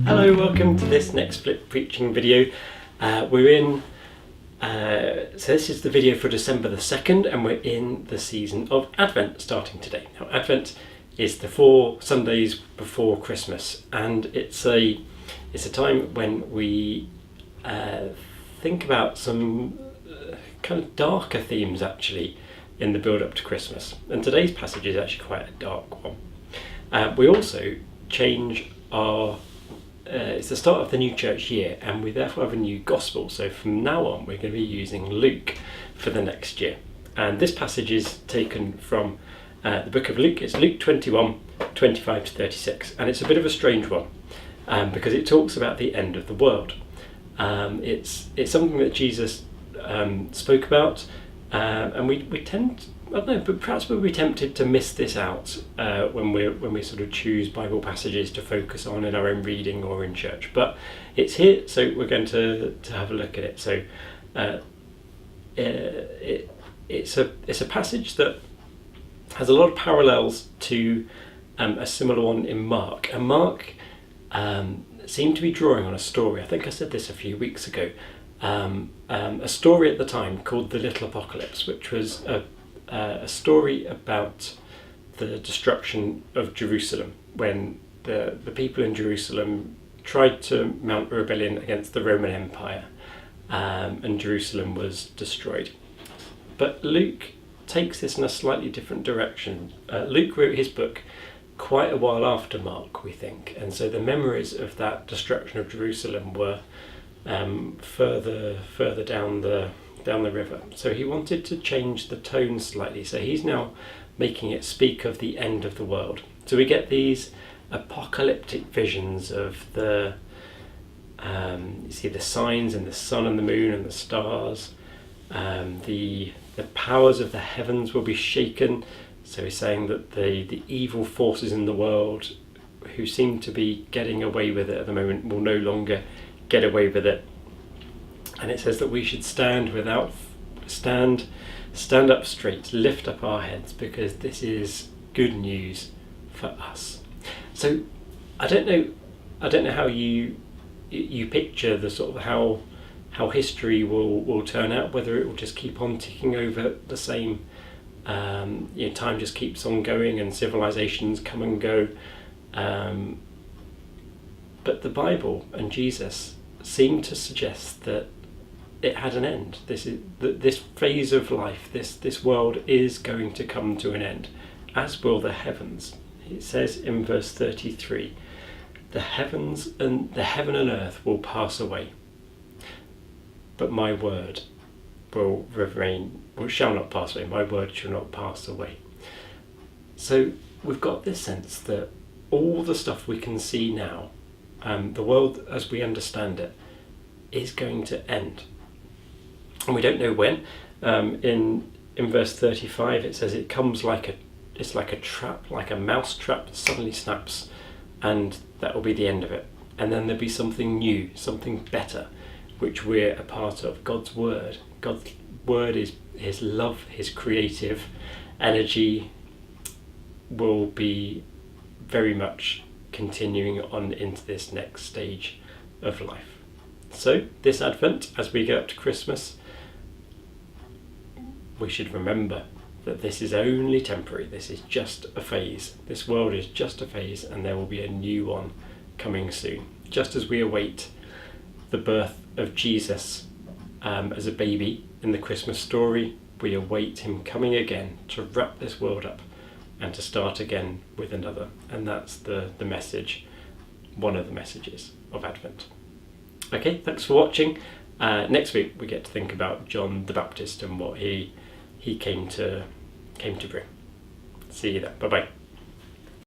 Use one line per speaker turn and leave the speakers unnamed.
Hello, welcome to this next Flip Preaching video. So this is the video for December the 2nd, and we're in the season of Advent starting today. Now, Advent is the 4 Sundays before Christmas, and it's a time when we think about some kind of darker themes actually in the build up to Christmas. And today's passage is actually quite a dark one. We also change our it's the start of the new church year, and we therefore have a new gospel. So from now on, we're going to be using Luke for the next year. And this passage is taken from the book of Luke. It's Luke 21, 25 to 36. And it's a bit of a strange one because it talks about the end of the world. It's something that Jesus spoke about, and we tend, I don't know, but perhaps we'll be tempted to miss this out when we sort of choose Bible passages to focus on in our own reading or in church. But it's here, so we're going to have a look at it. So it's a passage that has a lot of parallels to a similar one in Mark. And Mark seemed to be drawing on a story. I think I said this a few weeks ago. A story at the time called The Little Apocalypse, which was a story about the destruction of Jerusalem when the people in Jerusalem tried to mount a rebellion against the Roman Empire, and Jerusalem was destroyed. But Luke takes this in a slightly different direction. Luke wrote his book quite a while after Mark, we think, and so the memories of that destruction of Jerusalem were further down the river. So he wanted to change the tone slightly. So he's now making it speak of the end of the world. So we get these apocalyptic visions of you see the signs in the sun and the moon and the stars. The powers of the heavens will be shaken. So he's saying that the evil forces in the world who seem to be getting away with it at the moment will no longer get away with it. And it says that we should stand up straight, lift up our heads, because this is good news for us. So I don't know how you picture the sort of how history will turn out, whether it will just keep on ticking over the same, time just keeps on going and civilizations come and go. But the Bible and Jesus seem to suggest that it had an end. This phase of life, this world is going to come to an end, as will the heavens. It says in verse 33, the heaven and earth will pass away, but my word shall not pass away. My word shall not pass away. So we've got this sense that all the stuff we can see now, the world as we understand it, is going to end. And we don't know when. In verse 35 it says it comes it's like a trap, like a mouse trap that suddenly snaps, and that will be the end of it. And then there'll be something new, something better, which we're a part of. God's word is his love, his creative energy will be very much continuing on into this next stage of life. So this Advent, as we get up to Christmas, we should remember that this is only temporary. This is just a phase. This world is just a phase, and there will be a new one coming soon. Just as we await the birth of Jesus as a baby in the Christmas story, we await him coming again to wrap this world up and to start again with another. And that's the message, one of the messages of Advent. Okay, thanks for watching. Next week we get to think about John the Baptist and what he came to bring. See you then. Bye bye.